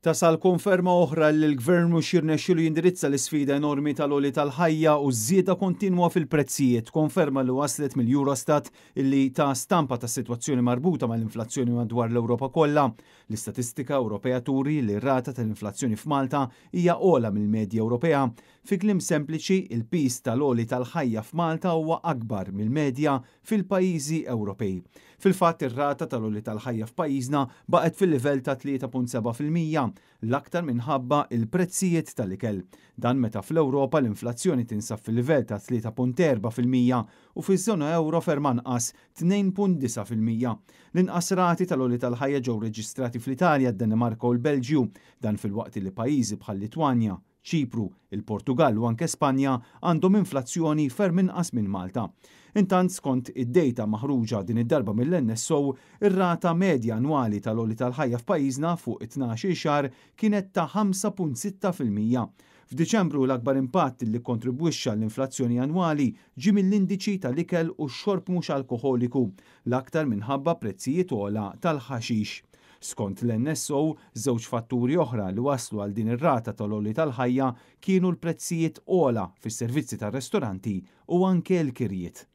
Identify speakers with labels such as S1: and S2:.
S1: Tasal konferma oħra li l-Gvern mhux jirnexxielu jindirizza l-isfida enormi tal-għoli tal-ħajja u żieda kontinwa fil-prezzijiet. Konferma li waslet mill-Eurostat illi ta' stampa ta' sitwazzjoni marbuta mal-inflazzjoni madwar l-Ewropa kollha. L-istatistika Ewropea turi li r-rata tal-inflazzjoni f'Malta hija ogħla mill-medja Ewropea. Fi kliem sempliċi, il-pis tal-għoli tal-ħajja f'Malta huwa akbar mill-medja fil-pajjiżi Ewropej. Fil-fatt ir-rata tal-għoli tal-ħajja f'pajjiżna baqgħet fil-livell ta' 3.7%, l-aktar minħabba il-prezzijiet tal-ikel. Dan meta fl-Ewropa l-inflazzjoni tinsab fil-livell ta' 3.4% u fiż-żona euro ferm anqas 2.9%. L-inqas rati tal-għoli tal-ħajja ġew reġistrati fl-Italja, d-Danimarka u l-Belġju, dan fil-waqt li pajjiżi bħal Litwanja, Ċipru, il-Portugal u anke Spanja għandhom inflazzjoni ferm inqas minn Malta. Intant skont id-dejta maħruġa din id-darba mill-NSO, ir-rata medja annwali tal-għoli tal-ħajja f'pajjiżna fuq 12 xahar kienet ta' 5.6%. F'Diċembru l-akbar impatt li kontribwixxa l-inflazzjoni annwali ġie mill-indiċi tal-ikel u x-xorb mhux alkoħoliku, l-aktar minħabba prezzijiet ogħla tal-ħaxix. Skont l-NSO, żewġ fatturi oħra li waslu għal din ir-rata tal-għoli tal-ħajja kienu l-prezzijiet ogħla fis-servizzi tar-ristoranti u anke l-kirjiet.